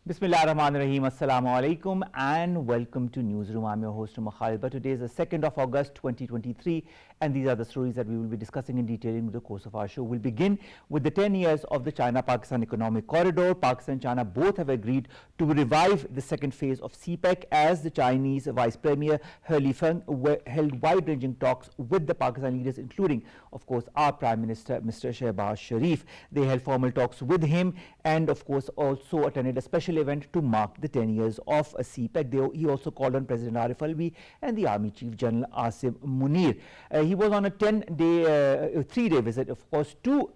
Bismillahirrahmanirrahim. Assalamu alaikum and welcome to Newsroom. I'm your host Omar Khalid. But today is the 2nd of August 2023 and these are the stories that we will be discussing in detail in the course of our show. We'll begin with the 10 years of the China-Pakistan Economic Corridor. Pakistan and China both have agreed to revive the second phase of CPEC as the Chinese Vice Premier He Feng held wide-ranging talks with the Pakistan leaders, including, of course, our Prime Minister, Mr. Shehbaz Sharif. They held formal talks with him and, of course, also attended a special event to mark the 10 years of CPEC. He also called on President Arif Alvi and the Army Chief General Asim Munir. He was on a 3-day visit, of course, to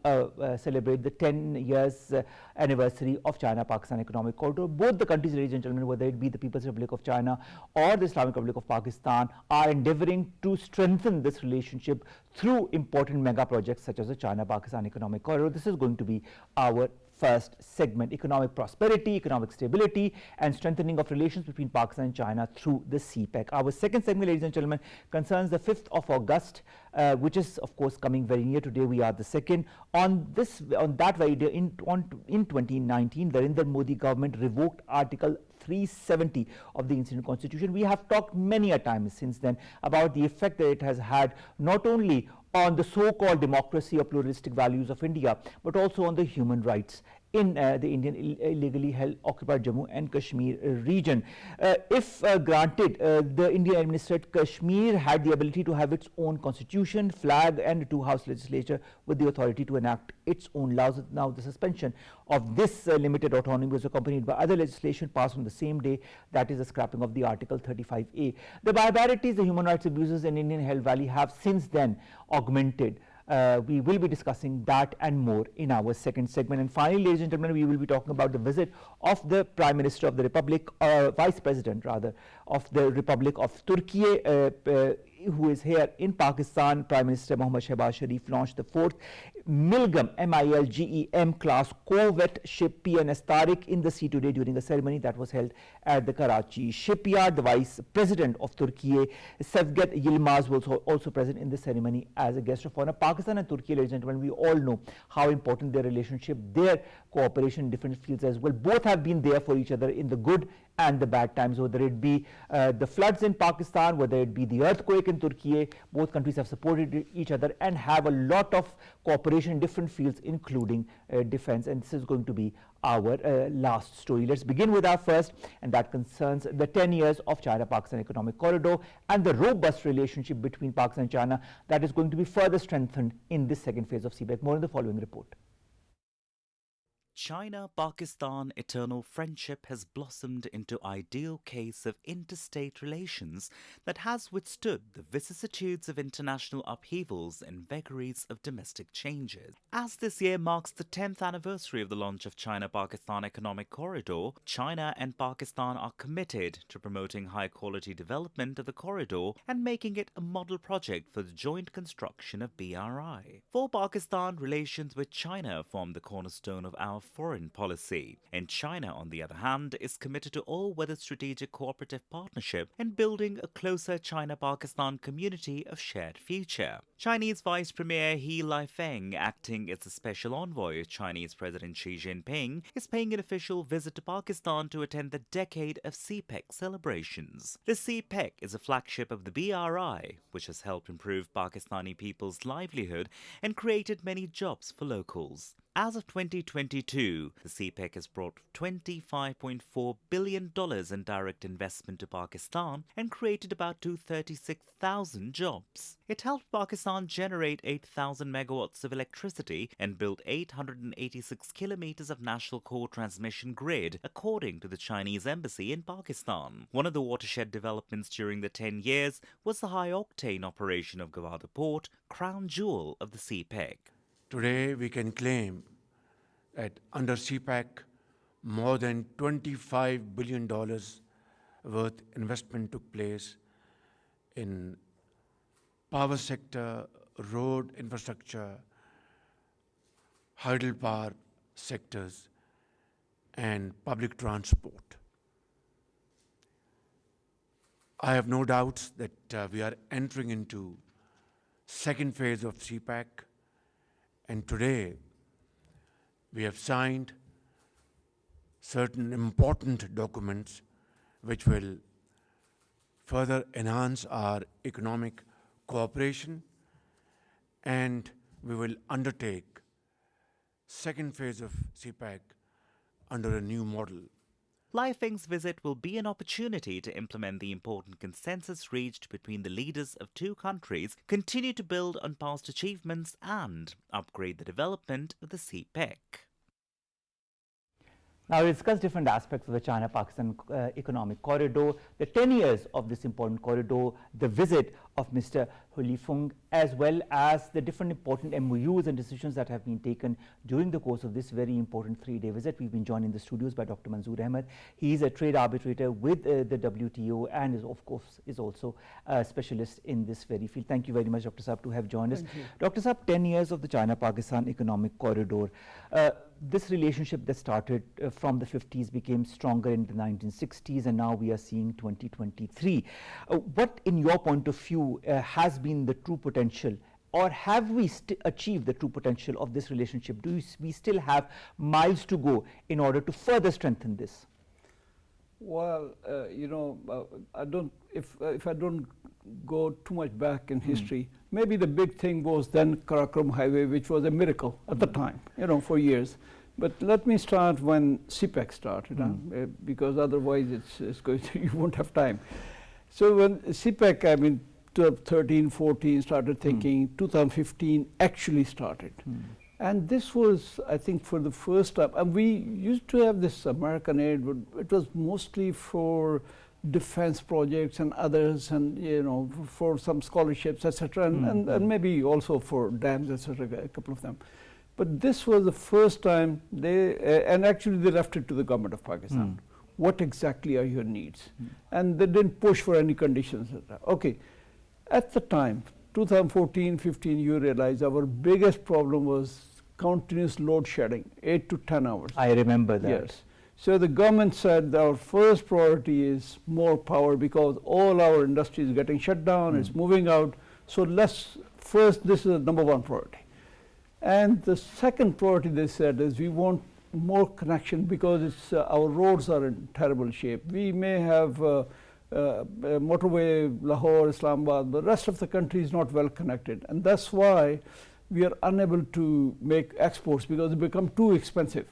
celebrate the 10 years anniversary of China-Pakistan Economic Corridor. Both the countries, ladies and gentlemen, whether it be the People's Republic of China or the Islamic Republic of Pakistan, are endeavoring to strengthen this relationship through important mega projects such as the China-Pakistan Economic Corridor. This is going to be our first segment: economic prosperity, economic stability and strengthening of relations between Pakistan and China through the CPEC. Our second segment, ladies and gentlemen, concerns the 5th of August, which is of course coming very near. Today we are the 2nd. On that very day in 2019, the Narendra Modi government revoked Article 370 of the Indian Constitution. We have talked many a time since then about the effect that it has had not only on the so-called democracy or pluralistic values of India, but also on the human rights in the Indian illegally held occupied Jammu and Kashmir region. If granted, the Indian administered Kashmir had the ability to have its own constitution, flag and two-house legislature with the authority to enact its own laws. Now the suspension of this limited autonomy was accompanied by other legislation passed on the same day, that is the scrapping of the Article 35A. The barbarities, the human rights abuses in Indian held valley have since then augmented. We will be discussing that and more in our second segment. And finally, ladies and gentlemen, we will be talking about the visit of the Prime Minister of the Republic, Vice President rather, of the Republic of Turkey, who is here in Pakistan. Prime Minister Mohammad Shehbaz Sharif launched the 4th Milgem MILGEM class corvette ship PNS Tariq in the sea today during a ceremony that was held at the Karachi shipyard. The Vice President of Turkey, Sevket Yilmaz, was also present in the ceremony as a guest of honor. Pakistan and Turkey, ladies and gentlemen, we all know how important their relationship, their cooperation in different fields as well. Both have been there for each other in the good and the bad times, whether it be the floods in Pakistan, whether it be the earthquake in Turkey. Both countries have supported each other and have a lot of cooperation in different fields, including defense. And this is going to be our last story. Let's begin with our first, and that concerns the 10 years of China-Pakistan Economic Corridor and the robust relationship between Pakistan and China that is going to be further strengthened in this second phase of CPEC. More in the following report. China-Pakistan eternal friendship has blossomed into ideal case of interstate relations that has withstood the vicissitudes of international upheavals and vagaries of domestic changes. As this year marks the 10th anniversary of the launch of China-Pakistan Economic Corridor, China and Pakistan are committed to promoting high-quality development of the corridor and making it a model project for the joint construction of BRI. For Pakistan, relations with China form the cornerstone of our foreign policy, and China, on the other hand, is committed to all-weather strategic cooperative partnership and building a closer China-Pakistan community of shared future. Chinese Vice Premier He Feng, acting as the special envoy of Chinese President Xi Jinping, is paying an official visit to Pakistan to attend the decade of CPEC celebrations. The CPEC is a flagship of the BRI, which has helped improve Pakistani people's livelihood and created many jobs for locals. As of 2022, the CPEC has brought $25.4 billion in direct investment to Pakistan and created about 236,000 jobs. It helped Pakistan generate 8,000 megawatts of electricity and built 886 kilometers of national core transmission grid, according to the Chinese embassy in Pakistan. One of the watershed developments during the 10 years was the high-octane operation of Gwadar Port, crown jewel of the CPEC. Today, we can claim that under CPEC, more than $25 billion worth investment took place in power sector, road infrastructure, hydropower sectors, and public transport. I have no doubts that we are entering into second phase of CPEC. And today, we have signed certain important documents which will further enhance our economic cooperation, and we will undertake second phase of CPEC under a new model. Lai Feng's visit will be an opportunity to implement the important consensus reached between the leaders of two countries, continue to build on past achievements, and upgrade the development of the CPEC. Now, we discuss different aspects of the China-Pakistan economic corridor, the 10 years of this important corridor, the visit of Mr. Hulifung, as well as the different important MOUs and decisions that have been taken during the course of this very important 3-day visit. We've been joined in the studios by Dr. Manzoor Ahmad. He is a trade arbitrator with the WTO and is, of course, is also a specialist in this very field. Thank you very much, Dr. Saab, to have joined us. Dr. Saab, 10 years of the China-Pakistan economic corridor. This relationship that started from the 50s became stronger in the 1960s, and now we are seeing 2023. What, in your point of view, has been the true potential, or have we achieved the true potential of this relationship? Do we still have miles to go in order to further strengthen this? Well, you know, if I don't go too much back in history, maybe the big thing was then Karakoram Highway, which was a miracle at the time, you know, for years. But let me start when CPEC started, because otherwise it's going to, you won't have time. So when CPEC, I mean, 2013, 14 started thinking, 2015 actually started. And this was, I think, for the first time, and we used to have this American aid, but it was mostly for defense projects and others, and, you know, for some scholarships, etc., and maybe also for dams, etc., a couple of them. But this was the first time they, and actually they left it to the government of Pakistan. What exactly are your needs? And they didn't push for any conditions. Okay, at the time, 2014, 15, you realize our biggest problem was continuous load shedding, 8 to 10 hours. I remember that. Yes. So the government said our first priority is more power, because all our industry is getting shut down, it's moving out. So let's first, this is the number one priority. And the second priority, they said, is we want more connection, because it's, our roads are in terrible shape. We may have motorway, Lahore, Islamabad, the rest of the country is not well connected. And that's why we are unable to make exports, because they become too expensive.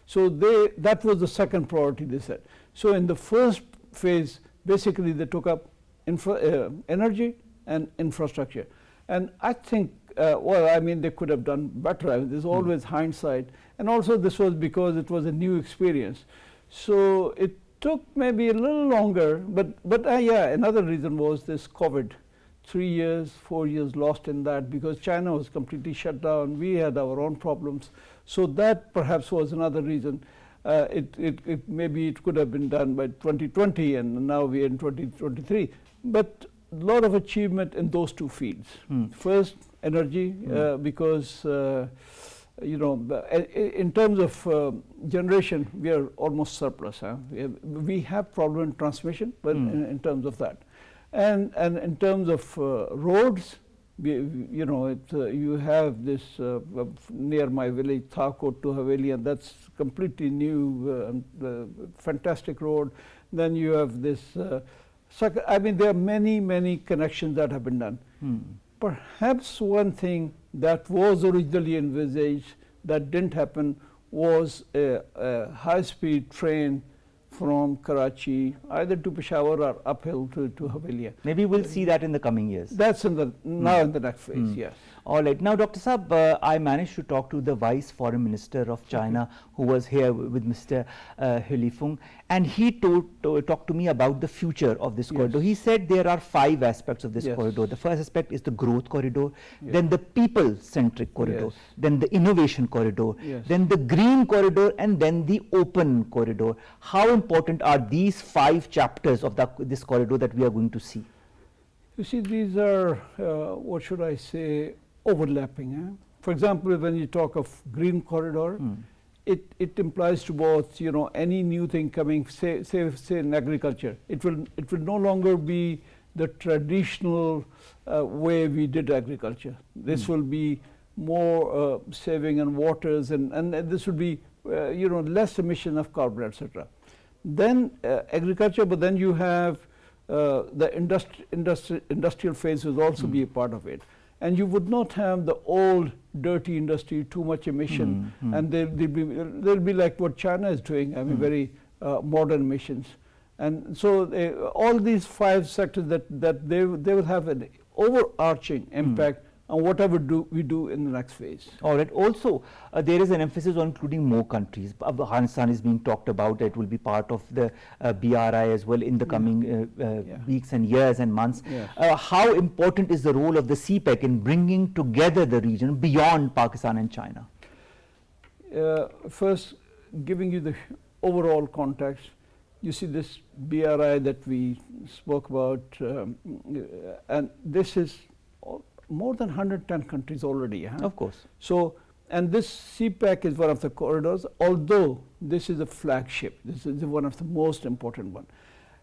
So that was the second priority, they said. So in the first phase, basically they took up energy and infrastructure. And I think, well, I mean, they could have done better. I mean, there's always hindsight. And also this was because it was a new experience. So it took maybe a little longer, but yeah, another reason was this COVID. 3 years, 4 years lost in that, because China was completely shut down. We had our own problems. So that perhaps was another reason. Maybe it could have been done by 2020, and now we're in 2023. But a lot of achievement in those two fields. First, energy, because you know, in terms of generation, we are almost surplus. Huh? We have problem in transmission, but in terms of that. And in terms of roads, you know, you have this near my village, Thakot to Haveli, and that's completely new, fantastic road. Then you have this, I mean, there are many connections that have been done. Perhaps one thing that was originally envisaged that didn't happen was a high-speed train from Karachi, either to Peshawar or uphill to Haveli. Maybe we'll see that in the coming years. That's in the now in the next phase, yes. All right. Now, Dr. Saab, I managed to talk to the Vice Foreign Minister of China, who was here with Mr. Hulifung, and he talked to me about the future of this corridor. He said there are 5 aspects of this corridor. The first aspect is the growth corridor, then the people-centric corridor, then the innovation corridor, then the green corridor, and then the open corridor. How important are these 5 chapters of this corridor that we are going to see? You see, these are, what should I say, overlapping. For example, when you talk of green corridor, it implies to both, you know, any new thing coming, say in agriculture. It will no longer be the traditional way we did agriculture. This will be more saving on waters, and this would be less emission of carbon, etc. Then agriculture, but then you have the industrial phase will also be a part of it. And you would not have the old dirty industry, too much emission, and they'll be like what China is doing, I mean very modern emissions. And so all these 5 sectors that they will have an overarching impact on whatever we do in the next phase. All right. Also, there is an emphasis on including more countries. Afghanistan is being talked about. It will be part of the BRI as well in the coming weeks and years and months. Yes. How important is the role of the CPEC in bringing together the region beyond Pakistan and China? First, giving you the overall context, you see this BRI that we spoke about, and this is more than 110 countries already. Huh? Of course. So, and this CPEC is one of the corridors, although this is a flagship. This is one of the most important one.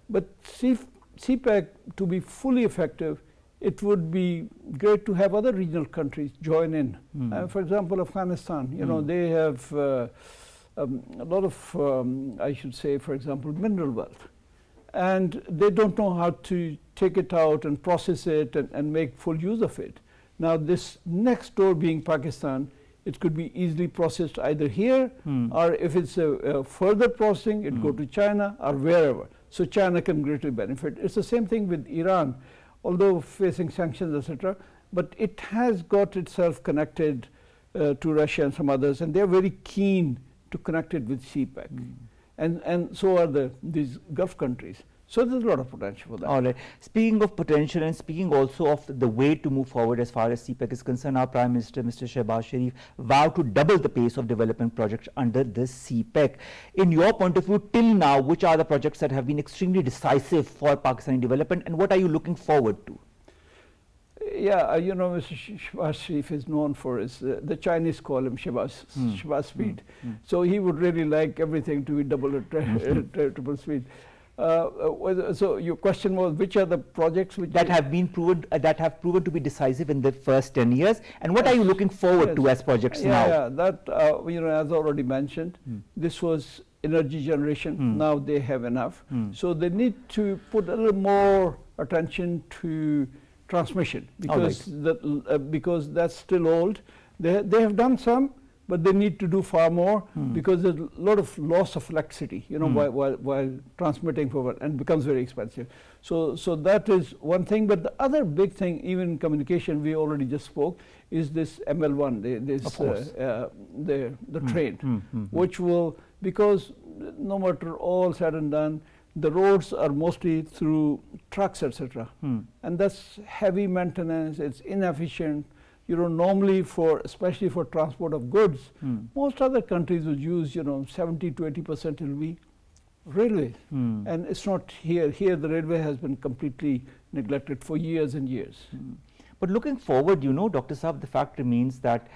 But CPEC, to be fully effective, it would be great to have other regional countries join in. For example, Afghanistan, they have a lot of, I should say, for example, mineral wealth. And they don't know how to take it out and process it and make full use of it. Now this next door being Pakistan, it could be easily processed either here or if it's a further processing, it go to China or wherever. So China can greatly benefit. It's the same thing with Iran, although facing sanctions, etc. But it has got itself connected to Russia and some others, and they're very keen to connect it with CPEC. And so are these Gulf countries. So there's a lot of potential for that. All right. Speaking of potential and speaking also of the way to move forward as far as CPEC is concerned, our Prime Minister, Mr. Shehbaz Sharif, vowed to double the pace of development projects under this CPEC. In your point of view, till now, which are the projects that have been extremely decisive for Pakistani development, and what are you looking forward to? Yeah, Mr. Shehbaz Sharif is known for his, the Chinese call him Shehbaz speed. So he would really like everything to be double or triple speed. So your question was, which are the projects which that have proven to be decisive in the first 10 years, and what are you looking forward to as projects now? Yeah, that as already mentioned, this was energy generation. Now they have enough, so they need to put a little more attention to transmission because because that's still old. They have done some, but they need to do far more because there's a lot of loss of electricity, while transmitting forward, and becomes very expensive. So that is one thing. But the other big thing, even in communication, we already just spoke, is this ML1, the train, which will, because no matter all said and done, the roads are mostly through trucks, etc. And that's heavy maintenance, it's inefficient. Normally especially for transport of goods, most other countries would use, 70 to 80% will be railways. And it's not here. Here the railway has been completely neglected for years and years. But looking forward, Dr. Saab, the fact remains that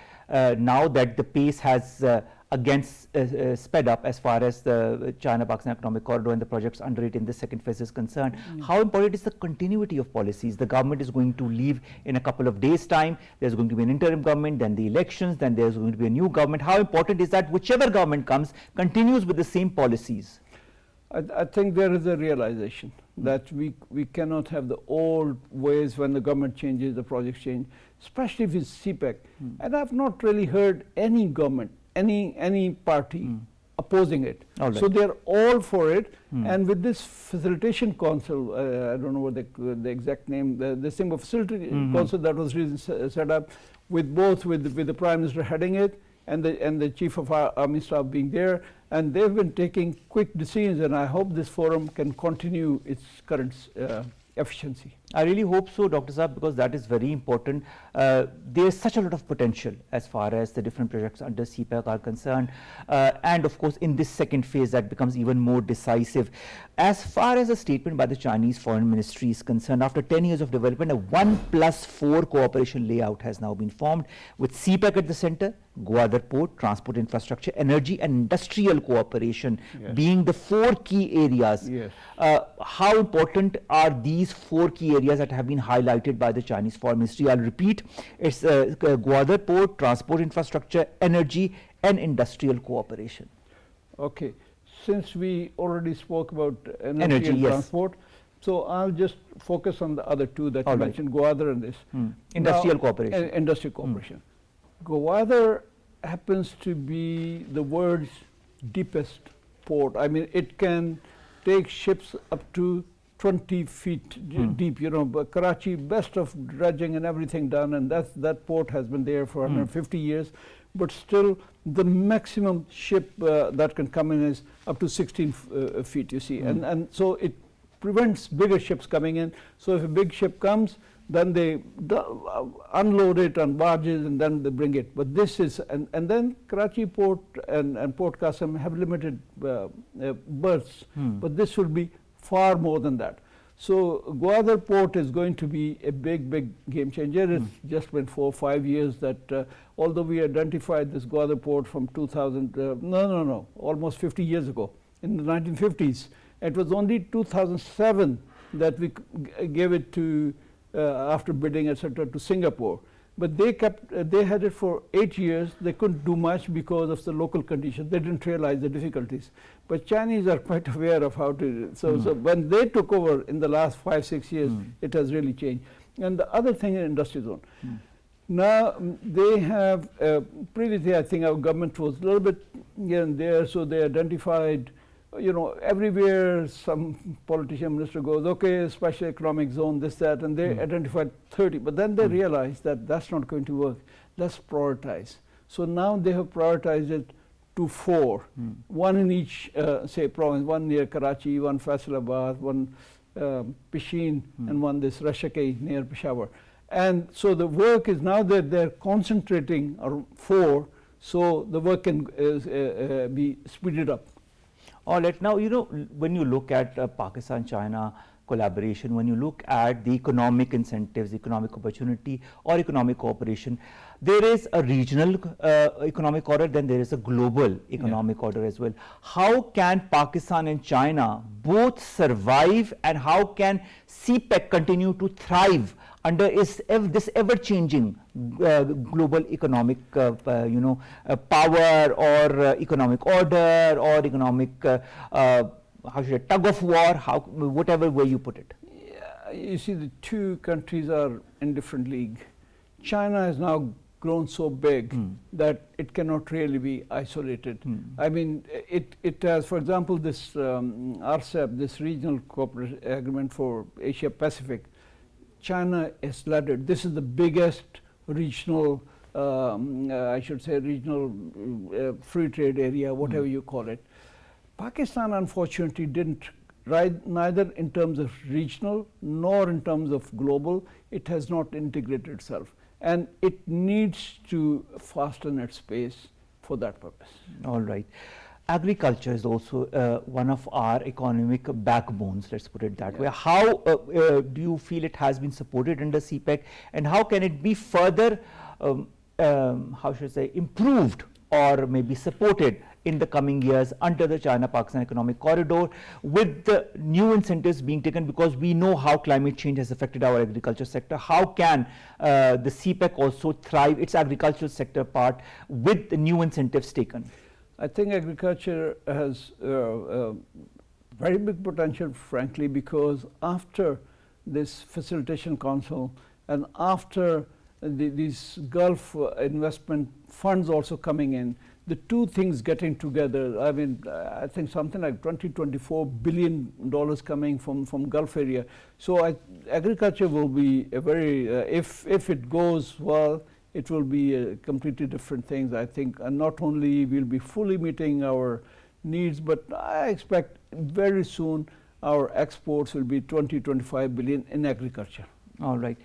now that the pace has again sped up as far as the China-Pakistan Economic Corridor and the projects under it in the second phase is concerned. How important is the continuity of policies? The government is going to leave in a couple of days' time. There's going to be an interim government, then the elections, then there's going to be a new government. How important is that whichever government comes continues with the same policies? I think there is a realization that we cannot have the old ways when the government changes, the projects change, especially with CPEC. And I've not really heard any government, any party opposing it. Right. So they're all for it. And with this facilitation council, I don't know what the exact name, the symbol facility council that was recently set up, with the Prime Minister heading it and the Chief of Army Staff being there, and they've been taking quick decisions, and I hope this forum can continue its current efficiency. I really hope so, Dr. Saab, because that is very important. There's such a lot of potential as far as the different projects under CPEC are concerned. And of course, in this second phase, that becomes even more decisive. As far as a statement by the Chinese Foreign Ministry is concerned, after 10 years of development, a 1+4 cooperation layout has now been formed with CPEC at the center, Gwadar Port, transport infrastructure, energy and industrial cooperation being the 4 key areas. Yes. How important are these 4 key areas areas that have been highlighted by the Chinese Foreign Ministry. I'll repeat, it's Gwadar Port, transport infrastructure, energy and industrial cooperation. Okay, since we already spoke about energy and yes. transport, so I'll just focus on the other two that you mentioned, Gwadar and this. Industrial cooperation. Industrial cooperation. Gwadar happens to be the world's deepest port. I mean, it can take ships up to 20 feet deep, you know, but Karachi, best of dredging and everything done, and that port has been there for 150 years, but still the maximum ship that can come in is up to 16 feet, you see, and so it prevents bigger ships coming in. So if a big ship comes, then they unload it on barges and then they bring it. But this is, and then Karachi Port and Port Qasim have limited berths, but this will be far more than that. So Gwadar Port is going to be a big game changer. It's just been 4 or 5 years that, although we identified this Gwadar Port from 2000, almost 50 years ago, in the 1950s. It was only 2007 that we gave it to, after bidding, etc., to Singapore. But they had it for 8 years. They couldn't do much because of the local conditions. They didn't realize the difficulties. But Chinese are quite aware of how to, so when they took over in the last 5, 6 years, it has really changed. And the other thing in industry zone, now they have, previously I think our government was a little bit here and there, so they identified, you know, everywhere some politician, minister goes, okay, special economic zone, this, that, and they identified 30. But then they realized that that's not going to work. Let's prioritize. So now they have prioritized it to 4, one in each, say, province, one near Karachi, one Faisalabad, one Pishin, and one this Rashaki near Peshawar. And so the work is now that they're concentrating on 4, so the work can be speeded up. All right. Now, you know, when you look at Pakistan-China collaboration, when you look at the economic incentives, economic opportunity or economic cooperation, there is a regional economic order, then there is a global economic order as well. How can Pakistan and China both survive, and how can CPEC continue to thrive under this ever-changing global economic, power or economic order or economic, how should I, tug of war, whatever way you put it? Yeah, you see, the two countries are in different league. China has now grown so big that it cannot really be isolated. I mean, it has, for example, this RCEP, this regional cooperation agreement for Asia Pacific. China is led it. This is the biggest regional, I should say, regional free trade area, whatever you call it. Pakistan, unfortunately, didn't ride neither in terms of regional nor in terms of global. It has not integrated itself, and it needs to fasten its pace for that purpose. All right. Agriculture is also one of our economic backbones, let's put it that way. How do you feel it has been supported under CPEC, and how can it be further, how should I say, improved or maybe supported in the coming years under the China-Pakistan Economic Corridor, with the new incentives being taken, because we know how climate change has affected our agriculture sector? How can the CPEC also thrive, its agricultural sector part, with the new incentives taken? I think agriculture has very big potential, frankly, because after this facilitation council and after these Gulf investment funds also coming in, the two things getting together, I mean, I think something like $24 billion coming from Gulf area. So agriculture will be a very, if it goes well, it will be completely different things, I think. And not only will be fully meeting our needs, but I expect very soon our exports will be 20-25 billion in agriculture. All right.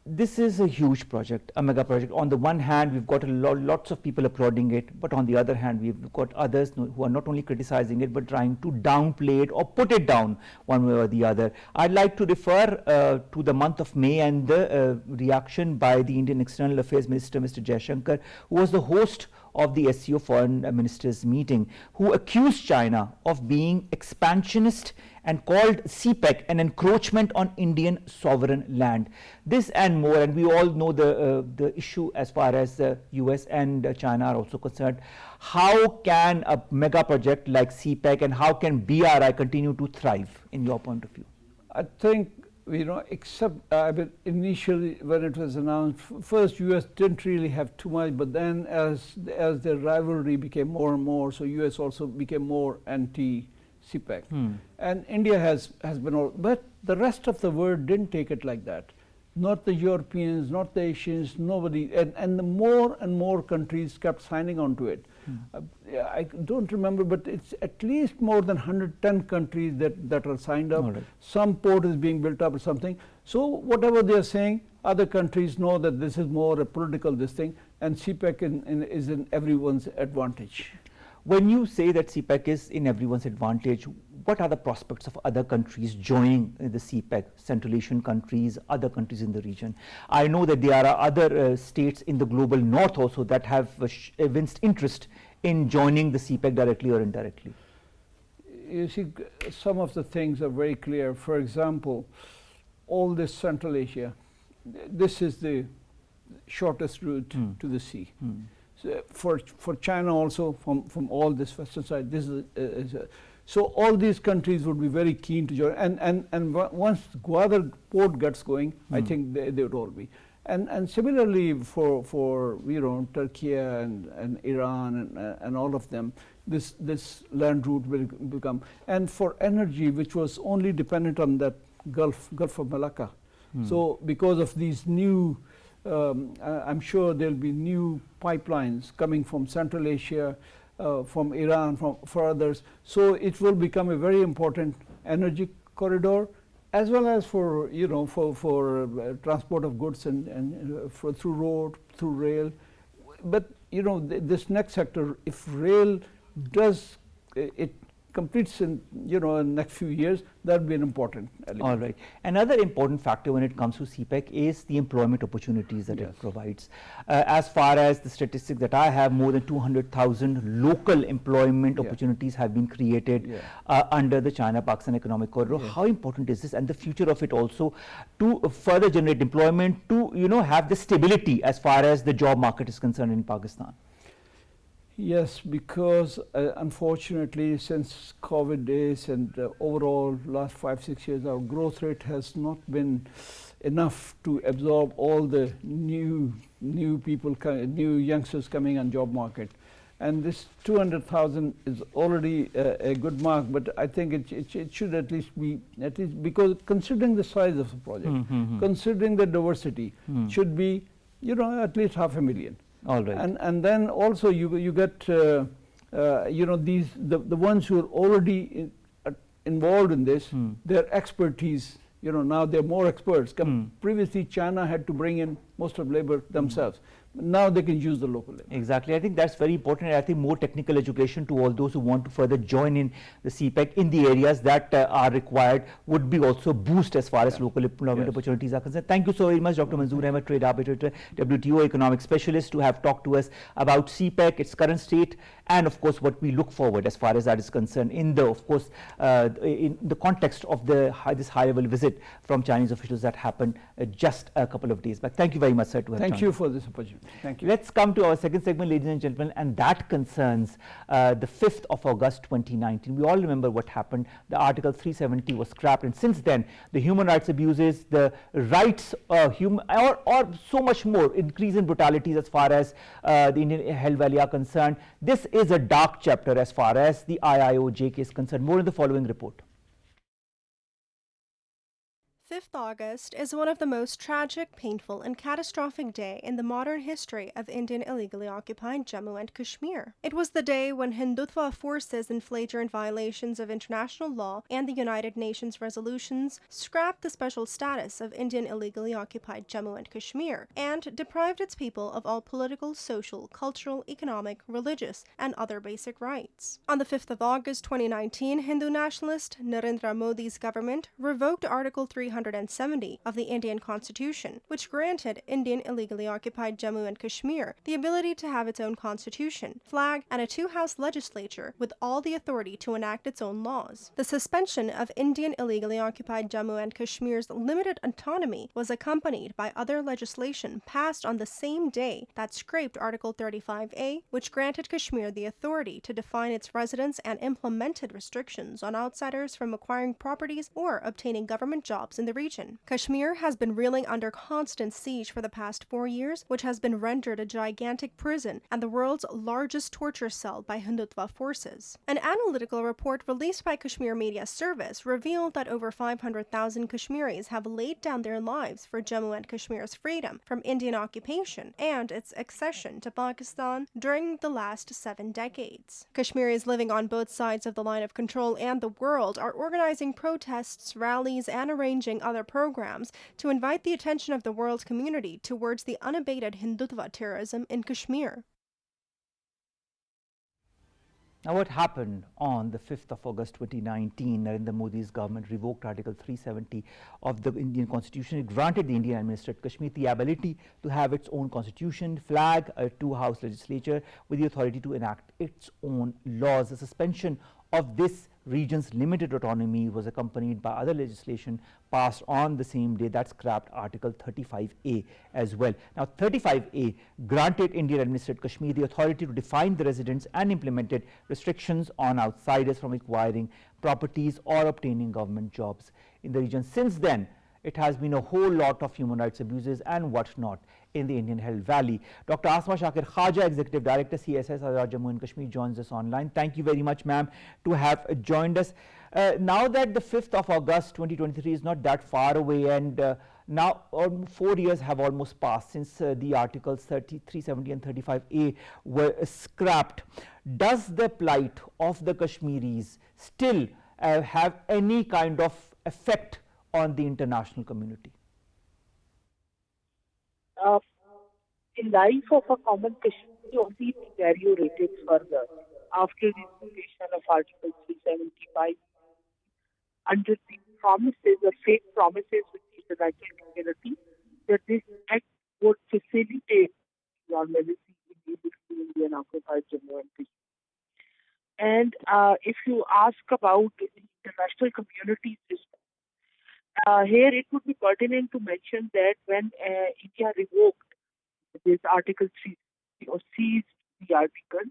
This is a huge project, a mega project. On the one hand, we've got lots of people applauding it, but on the other hand, we've got others who are not only criticizing it, but trying to downplay it or put it down one way or the other. I'd like to refer to the month of May and the reaction by the Indian External Affairs Minister, Mr. Jaishankar, who was the host of the SCO Foreign Ministers meeting, who accused China of being expansionist and called CPEC an encroachment on Indian sovereign land. This and more, and we all know the issue as far as the US and China are also concerned. How can a mega project like CPEC and how can BRI continue to thrive in your point of view? I think, except initially when it was announced, first US didn't really have too much, but then as the rivalry became more and more, so US also became more anti-CPEC. And India has been all, but the rest of the world didn't take it like that. Not the Europeans, not the Asians, nobody, and the more and more countries kept signing on to it. I don't remember, but it's at least more than 110 countries that are signed up. Right. Some port is being built up or something. So whatever they are saying, other countries know that this is more a political this thing, and CPEC is in everyone's advantage. When you say that CPEC is in everyone's advantage, what are the prospects of other countries joining the CPEC, Central Asian countries, other countries in the region? I know that there are other states in the global north also that have evinced interest in joining the CPEC directly or indirectly. You see, some of the things are very clear. For example, all this Central Asia, this is the shortest route to the sea. So for China also, from all this western side, this is so all these countries would be very keen to join. And once Gwadar port gets going, I think they would all be. And similarly for Turkey and Iran and all of them, this land route will become. And for energy, which was only dependent on that Gulf of Malacca. So because of these new I'm sure there'll be new pipelines coming from Central Asia, from Iran, for others. So it will become a very important energy corridor, as well as for for transport of goods and through road, through rail. But this next sector, if rail does it completes in next few years, that will be an important element. All right. Another important factor when it comes to CPEC is the employment opportunities that it provides. As far as the statistics that I have, more than 200,000 local employment opportunities have been created under the China-Pakistan Economic Corridor. How important is this, and the future of it also, to further generate employment, to have the stability as far as the job market is concerned in Pakistan? Yes, because unfortunately, since COVID days and overall last 5-6 years, our growth rate has not been enough to absorb all the new people, new youngsters coming on job market. And this 200,000 is already a good mark, but I think it should at least be, because considering the size of the project, considering the diversity, should be at least 500,000. All right. And then also you get the ones who are already involved in this, their expertise. Now they're more experts. Previously, China had to bring in most of labor themselves. Now they can use the local labor. Exactly. I think that's very important. I think more technical education to all those who want to further join in the CPEC in the areas that are required would be also boost as far as local employment opportunities are concerned. Thank you so very much, Dr. Manzoor Ahmad, Trade Arbitrator, WTO Economic Specialist, to have talked to us about CPEC, its current state, and of course what we look forward as far as that is concerned in the, of course, in the context of this high-level visit from Chinese officials that happened just a couple of days back. Thank you very much, sir. Thank you for this opportunity. Thank you. Let's come to our second segment, ladies and gentlemen, and that concerns the 5th of August 2019. We all remember what happened. The Article 370 was scrapped, and since then, the human rights abuses, the rights, or so much more, increase in brutalities as far as the Indian Hell Valley are concerned. This is a dark chapter as far as the IIOJK is concerned. More in the following report. 5th August is one of the most tragic, painful, and catastrophic day in the modern history of Indian illegally occupied Jammu and Kashmir. It was the day when Hindutva forces in flagrant violations of international law and the United Nations resolutions scrapped the special status of Indian illegally occupied Jammu and Kashmir and deprived its people of all political, social, cultural, economic, religious, and other basic rights. On the 5th of August 2019, Hindu nationalist Narendra Modi's government revoked Article 370 270 of the Indian Constitution, which granted Indian illegally occupied Jammu and Kashmir the ability to have its own constitution, flag, and a two-house legislature with all the authority to enact its own laws. The suspension of Indian illegally occupied Jammu and Kashmir's limited autonomy was accompanied by other legislation passed on the same day that scraped Article 35A, which granted Kashmir the authority to define its residents and implemented restrictions on outsiders from acquiring properties or obtaining government jobs in the region. Kashmir has been reeling under constant siege for the past 4 years, which has been rendered a gigantic prison and the world's largest torture cell by Hindutva forces. An analytical report released by Kashmir Media Service revealed that over 500,000 Kashmiris have laid down their lives for Jammu and Kashmir's freedom from Indian occupation and its accession to Pakistan during the last 7 decades. Kashmiris living on both sides of the line of control and the world are organizing protests, rallies, and arranging other programs to invite the attention of the world community towards the unabated Hindutva terrorism in Kashmir. Now, what happened on the 5th of August 2019? Narendra Modi's government revoked Article 370 of the Indian Constitution. It granted the Indian administered Kashmir the ability to have its own constitution, flag, a two-house legislature with the authority to enact its own laws. The suspension of this region's limited autonomy was accompanied by other legislation passed on the same day that scrapped Article 35A as well. Now, 35A granted Indian administered Kashmir the authority to define the residents and implemented restrictions on outsiders from acquiring properties or obtaining government jobs in the region. Since then, it has been a whole lot of human rights abuses and whatnot in the Indian held valley. Dr. Asma Shakir, Khawaja, Executive Director, CISS, Jammu and Kashmir, joins us online. Thank you very much, ma'am, to have joined us. Now that the 5th of August 2023 is not that far away, and now 4 years have almost passed since the Articles 370 and 35A were scrapped, does the plight of the Kashmiris still have any kind of effect on the international community? The life of a common Kashmiri only deteriorated further after the invocation of Article 375 under the promises or fake promises with the international community that this act would facilitate normalcy in the Indian occupied Jammu and Kashmir. And if you ask about the international community's response, here it would be pertinent to mention that when India revoked this Article 3 or seized the article,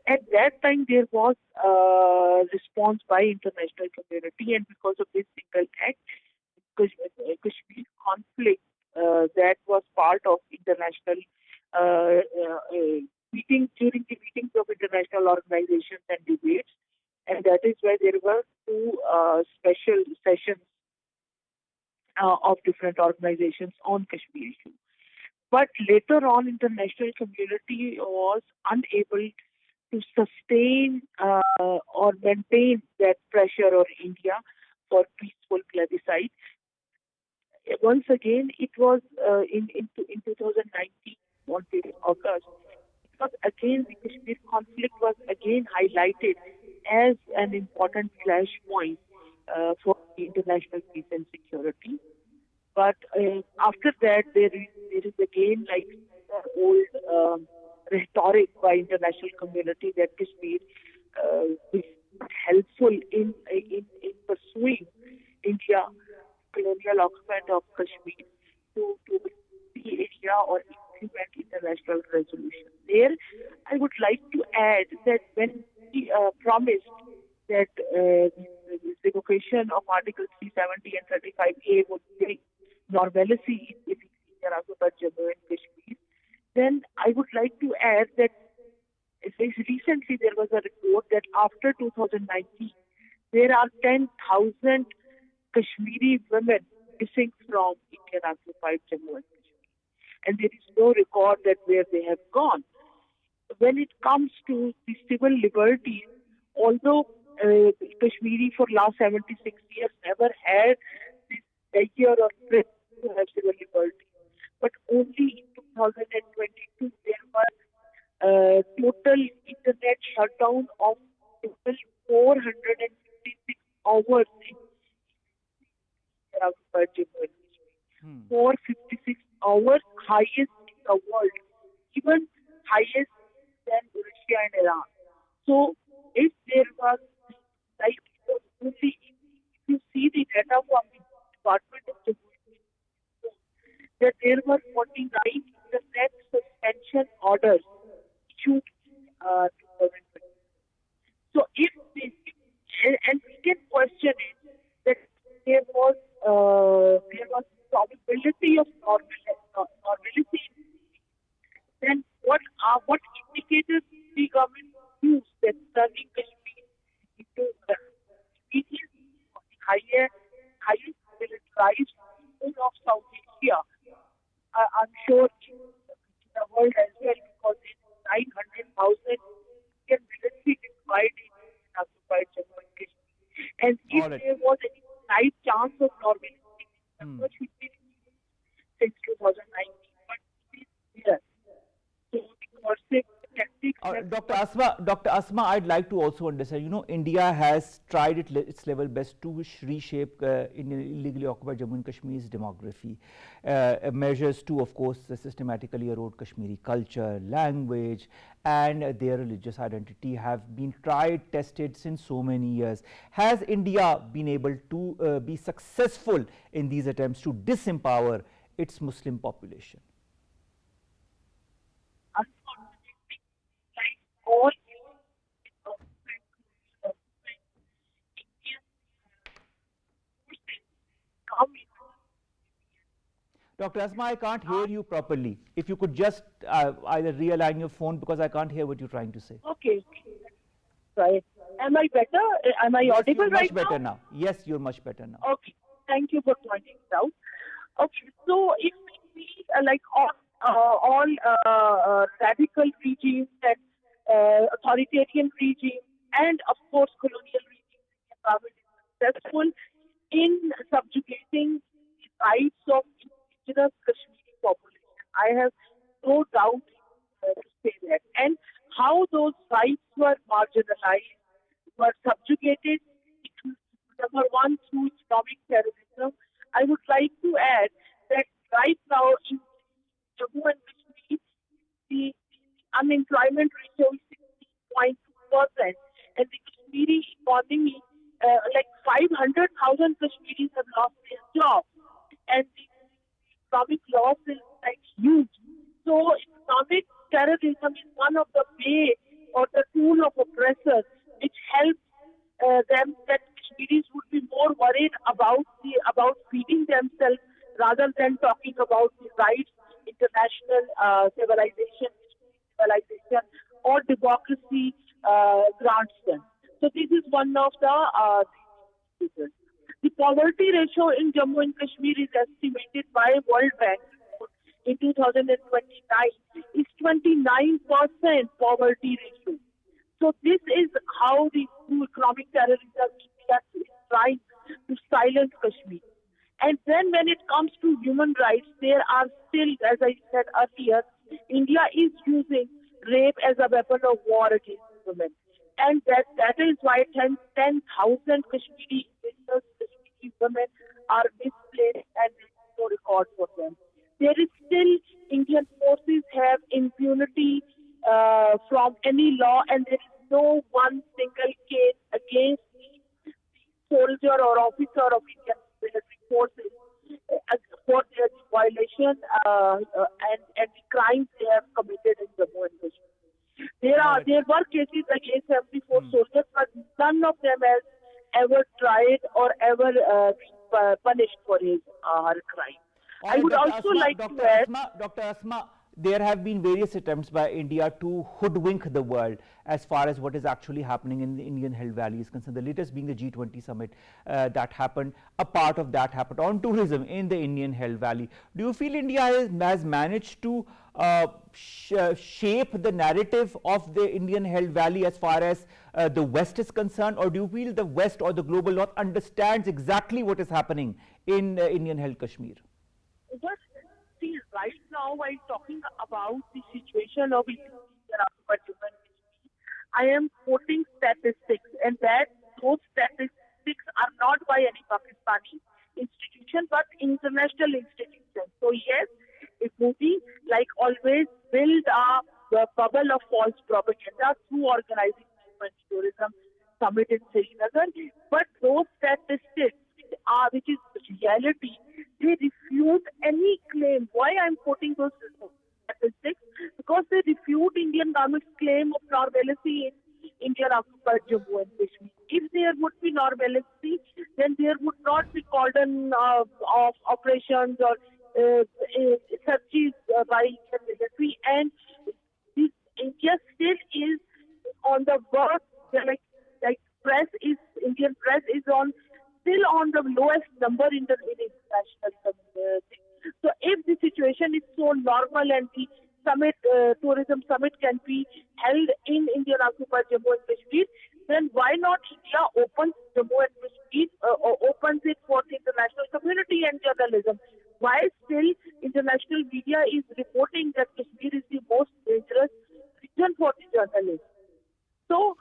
at that time there was a response by international community, and because of this single act, Kashmir conflict that was part of international meetings, during the meetings of international organizations and debates, and that is why there were 2 special sessions of different organizations on Kashmir issue. But later on, international community was unable to sustain or maintain that pressure on India for peaceful plebiscite. Once again, it was in 2019, on 5th August, because again the Kashmir conflict was again highlighted as an important flashpoint for international peace and security. But after that, there is again like old rhetoric by international community that Kashmir is helpful in pursuing India colonial occupation of Kashmir to the area or implement international resolution. There, I would like to add that when we promised that the revocation of Article 370 and 35A would bring normalcy in Indian occupied Jammu and Kashmir, then I would like to add that recently there was a report that after 2019, there are 10,000 Kashmiri women missing from Indian occupied Jammu and Kashmir, and there is no record that where they have gone. When it comes to the civil liberties, although Kashmiri for last 76 years never had this year or threat to have civil liberty, but only in 2022 there was total internet shutdown of 456 hours in occupied Jammu and Kashmir for 56 hours, highest in the world, even highest than Russia and Iran. So if there was, like, it was only, if you see the data from the Department of Jammu and Kashmir, that there were 49 internet suspension orders issued in 2020. So if this, and we can question it, that there was probability of normality, then what indicators the government use that turning Kashmir into the highest militarized zone of South Asia? I'm sure in the world as well, because it's 900,000 Indian military deployed in occupied Jammu and Kashmir. And if there was any slight chance of normality, the number should be since 2019, but it is there. So the coercive tactics. Dr. Asma, I'd like to also understand, India has tried its level best to reshape illegally occupied Jammu and Kashmir's demography. Measures to, of course, systematically erode Kashmiri culture, language, and their religious identity have been tried, tested since so many years. Has India been able to be successful in these attempts to disempower its Muslim population? Unfortunately, like all Indian forces come in. Dr. Asma, I can't hear you properly. If you could just either realign your phone, because I can't hear what you're trying to say. Okay. Right. Am I better? Am I audible right now? Much better now. Yes, you're much better now. Okay. Thank you for pointing it out. Okay. So if we see like all radical regimes and authoritarian regimes, and of course colonial regimes, the government is successful in subjugating the rights of indigenous Kashmiri population. I have no doubt to say that. And how those rights were marginalized, were subjugated, number one, through economic terrorism. I would like to add that right now in Jammu and Kashmir, the unemployment ratio is 16.2%, and the Kashmiri economy, like 500,000 Kashmiris have lost their jobs, and the economic loss is like huge. So economic terrorism is one of the way or the tool of oppressors which helps them, that Kashmiris would be more worried about feeding themselves rather than talking about the rights, international civilization, or democracy grants them. So this is one of the reasons. The poverty ratio in Jammu and Kashmir is estimated by World Bank in 2029 is 29% poverty ratio. So this is how the economic terrorism is trying to silence Kashmir. And then when it comes to human rights, there are still, as I said earlier, India is using rape as a weapon of war against women. And that is why 10,000 Kashmiri women are misplaced and there is no record for them. There is still, Indian forces have impunity from any law, and there is no one single case against the soldier or officer of Indian military forces for their violation and the crimes they have committed in Jammu and Kashmir. There were cases against 74 soldiers, but none of them has ever tried or ever been punished for her crime. I would also like to add, Dr. Asma, there have been various attempts by India to hoodwink the world as far as what is actually happening in the Indian Hill Valley is concerned. The latest being the G20 summit that happened. A part of that happened on tourism in the Indian Hill Valley. Do you feel India has managed to shape the narrative of the Indian Hill Valley as far as the West is concerned, or do you feel the West or the global North understands exactly what is happening in Indian Hill Kashmir? But see, right now while talking about the situation of Indian occupied Jammu and Kashmir, I am quoting statistics, and that those statistics are not by any Pakistani institution, but international institutions. So yes, if Modi, like always, build the bubble of false propaganda through organizing tourism summit in Srinagar, but those statistics which is reality, they refute any claim. Why I'm quoting those statistics? Because they refute Indian government's claim of normalcy in Indian occupied Jammu and Kashmir. If there would be normalcy, then there would not be cordon of operations or searches by the military, and India still is on the verge, like Indian press is still on the lowest number in the international thing. So if the situation is so normal and the tourism summit can be held in Indian occupied Jammu and Kashmir, then why not India opens Jammu and Kashmir, opens it for the international community and journalism? Why still international media is reporting that Kashmir is the most dangerous region for the journalists? So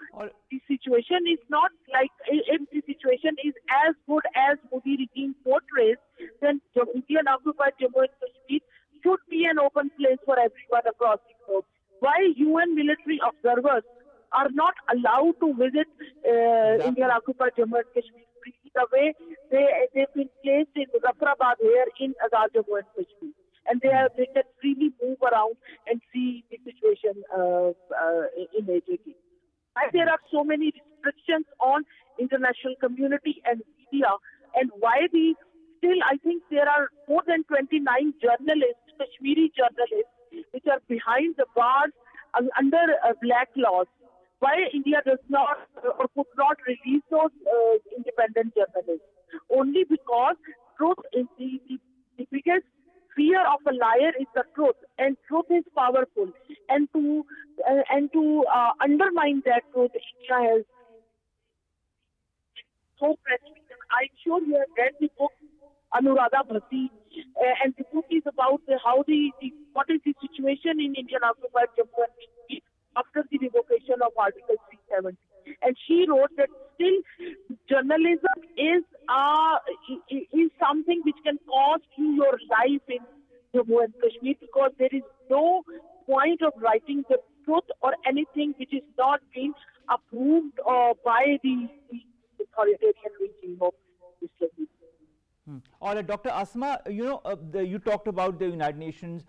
the situation is not like, if the situation is as good as Modi regime portrays, then Indian occupied Jammu and Kashmir should be an open place for everyone across the globe. Why UN military observers are not allowed to visit Indian occupied Jammu and Kashmir? The way they've been placed in Muzaffarabad here in Azad Jammu and Kashmir, and they can freely move around and see the situation in AJK. Why there are so many restrictions on international community and media, and why still I think there are more than 29 journalists, Kashmiri journalists, which are behind the bars under black laws. Why India does not or could not release those independent journalists? Only because truth is the biggest fear of a liar is the truth, and truth is powerful. And to undermine that truth, India has so pressing. I'm sure you have read the book Anuradha Bhati, and the book is about what is the situation in Indian occupied Jammu and Kashmir after the revocation of Article 370. And she wrote that still journalism is something which can cost you your life in Jammu and Kashmir, because there is no point of writing the truth or anything which is not being approved by the authoritarian regime of Islam. All right, Dr. Asma, you talked about the United Nations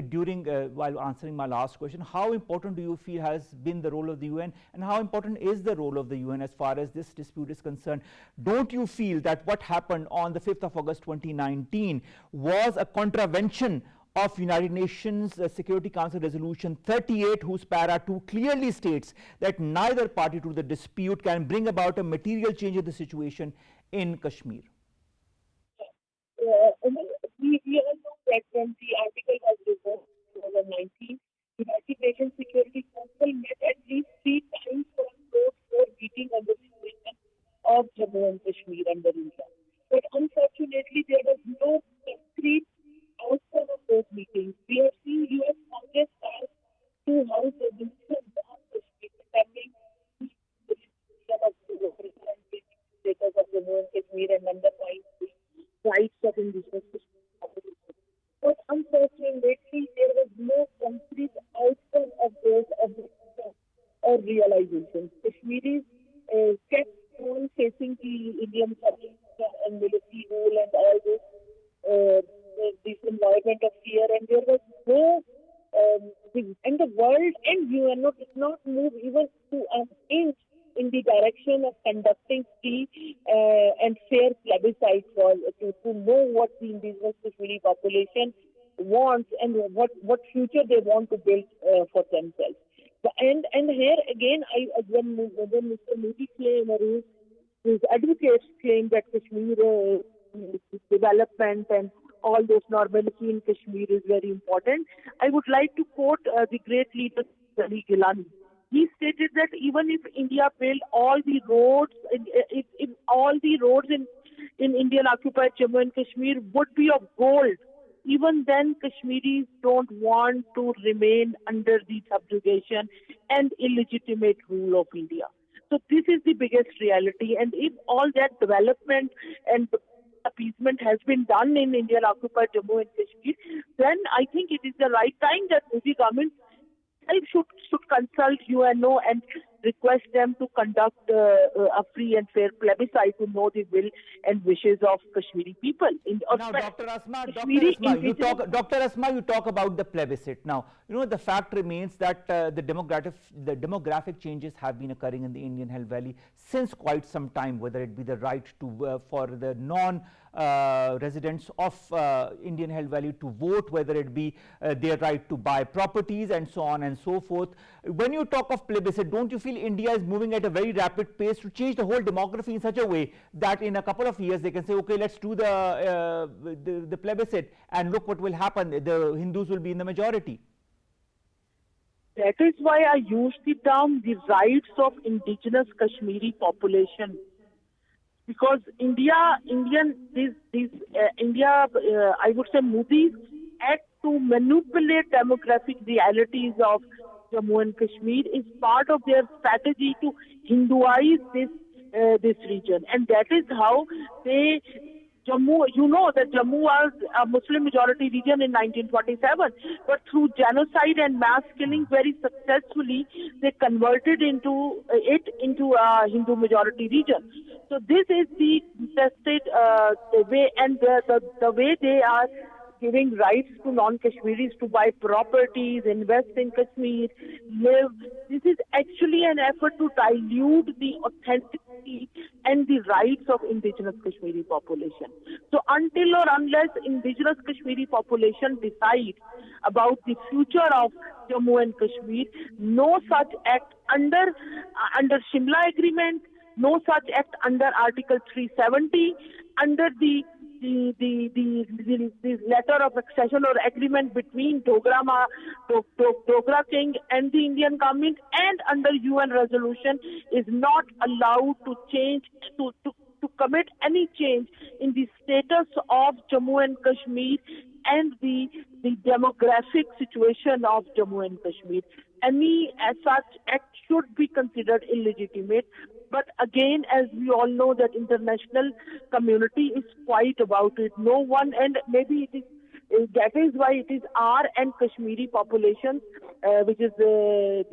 during while answering my last question. How important do you feel has been the role of the UN, and how important is the role of the UN as far as this dispute is concerned? Don't you feel that what happened on the 5th of August 2019 was a contravention of United Nations Security Council Resolution 38, whose para 2 clearly states that neither party to the dispute can bring about a material change in the situation in Kashmir? We all know that when the article was revoked in 2019, the United Nations Security Council met at least 3 times for a meeting on the situation of Jammu and Kashmir under India. But unfortunately, there was no concrete outcome of those meetings. We have seen US Congress pass 2 House resolutions on Kashmir, condemning the decision of the status of Jammu and Kashmir and undermining the rights of indigenous Kashmir. But unfortunately, there was no concrete outcome of those or realizations. Kashmiris kept on facing the Indian and military rule and all this environment of fear, and there was no, and the world and UN did not move even to an inch in the direction of conducting free and fair plebiscite to know what the indigenous Kashmiri population wants and what future they want to build for themselves. And here again, when Mr. Modi claimed, or his advocates claim that Kashmir development and all those normalcy in Kashmir is very important, I would like to quote the great leader Ali Gilani. He stated that even if India built all the roads, if all the roads in Indian occupied Jammu and Kashmir would be of gold, even then Kashmiris don't want to remain under the subjugation and illegitimate rule of India. So this is the biggest reality. And if all that development and appeasement has been done in Indian occupied Jammu and Kashmir, then I think it is the right time that Modi government should consult UNO and request them to conduct a free and fair plebiscite to know the will and wishes of Kashmiri people. Now, Dr. Asma, Dr. Asma, you talk about the plebiscite. Now, you know, the fact remains that the demographic changes have been occurring in the Indian Hill Valley since quite some time, whether it be the right to for the non-residents of Indian Hill Valley to vote, whether it be their right to buy properties and so on and so forth. When you talk of plebiscite, don't you feel India is moving at a very rapid pace to change the whole demography in such a way that in a couple of years they can say, okay, let's do the plebiscite and look what will happen, the Hindus will be in the majority? That is why I used the term the rights of indigenous Kashmiri population. Because India, I would say Modi's act to manipulate demographic realities of Jammu and Kashmir is part of their strategy to Hinduize this region, and that is how Jammu, you know that Jammu was a Muslim majority region in 1947, but through genocide and mass killing very successfully, they converted it into a Hindu majority region. So this is the tested way, and the way they are giving rights to non-Kashmiris to buy properties, invest in Kashmir, live. This is actually an effort to dilute the authenticity and the rights of indigenous Kashmiri population. So until or unless indigenous Kashmiri population decide about the future of Jammu and Kashmir, no such act under Shimla Agreement, no such act under Article 370, under the letter of accession or agreement between Dogra King and the Indian government, and under UN resolution is not allowed to change, to commit any change in the status of Jammu and Kashmir and the demographic situation of Jammu and Kashmir. Any as such act should be considered illegitimate. But again, as we all know, that international community is quiet about it. No one, and maybe it is that is why it is our and Kashmiri population, which is the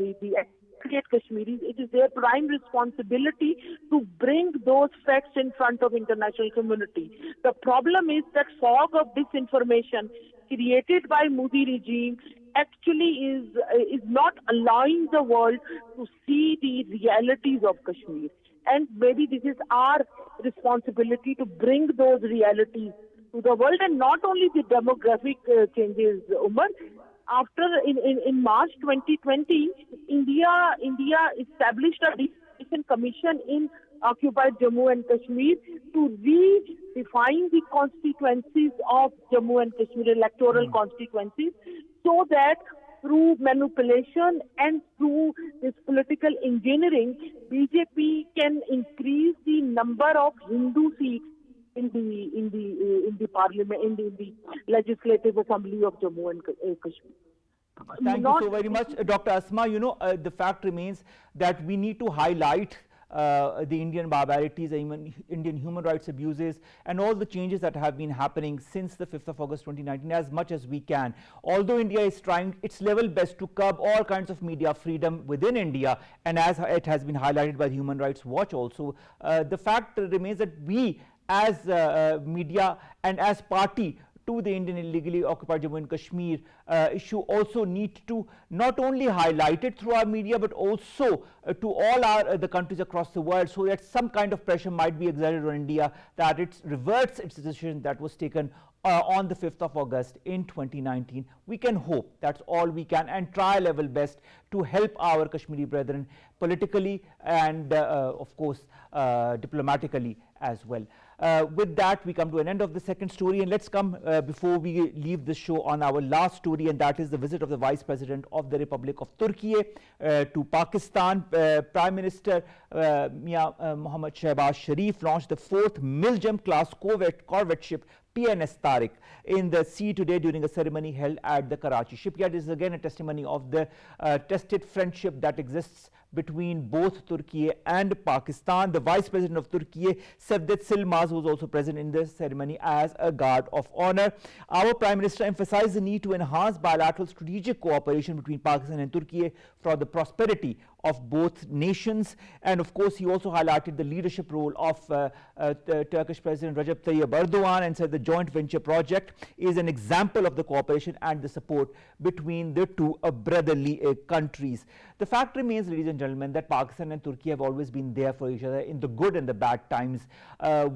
affiliate Kashmiris, it is their prime responsibility to bring those facts in front of international community. The problem is that fog of disinformation created by Modi regime actually is not allowing the world to see the realities of Kashmir. And maybe this is our responsibility to bring those realities to the world, and not only the demographic changes, Omar. After in March 2020, India established a definition commission in occupied Jammu and Kashmir to redefine the constituencies of Jammu and Kashmir, electoral constituencies, so that through manipulation and through this political engineering, BJP can increase the number of Hindu seats in the parliament, in the legislative assembly of Jammu and Kashmir. Thank you so very much, Dr. Asma. You know, the fact remains that we need to highlight the Indian barbarities, Indian human rights abuses, and all the changes that have been happening since the 5th of August 2019 as much as we can. Although India is trying its level best to curb all kinds of media freedom within India, and as it has been highlighted by the Human Rights Watch also, the fact remains that we as media and as party to the Indian illegally occupied Jammu and Kashmir issue also need to not only highlight it through our media, but also to all the countries across the world, so that some kind of pressure might be exerted on India that it reverts its decision that was taken on the 5th of August in 2019. We can hope, that's all we can, and try level best to help our Kashmiri brethren politically and of course diplomatically as well. With that, we come to an end of the second story, and let's come before we leave the show on our last story, and that is the visit of the Vice President of the Republic of Turkey to Pakistan. Prime Minister Mohammad Shehbaz Sharif launched the 4th Miljam class corvette ship PNS Tariq in the sea today during a ceremony held at the Karachi shipyard. This is again a testimony of the tested friendship that exists between both Turkey and Pakistan. The Vice President of Turkey, Cevdet Yilmaz, Nawaz, who was also present in this ceremony as a guard of honor. Our Prime Minister emphasized the need to enhance bilateral strategic cooperation between Pakistan and Turkey for the prosperity of both nations. And of course, he also highlighted the leadership role of the Turkish President Recep Tayyip Erdogan and said the joint venture project is an example of the cooperation and the support between the two brotherly countries. The fact remains, ladies and gentlemen, that Pakistan and Turkey have always been there for each other in the good and the bad times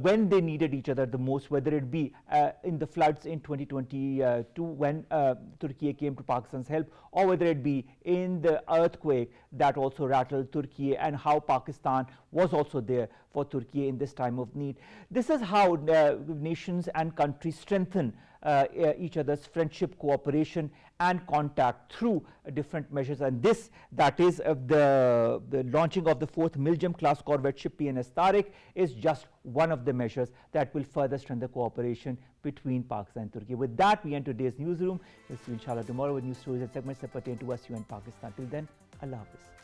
when they needed each other the most, whether it be in the floods in 2022 when Turkey came to Pakistan's help, or whether it be in the earthquake that also rattled Turkey, and how Pakistan was also there for Turkey in this time of need. This is how nations and countries strengthen each other's friendship, cooperation and contact through different measures, and this, that is the launching of the 4th Miljam class corvette ship PNS Tariq, is just one of the measures that will further strengthen the cooperation between Pakistan and Turkey. With that, we end today's newsroom. We'll see you inshallah tomorrow with news stories and segments that pertain to us, you and Pakistan. Till then, Allah Hafiz.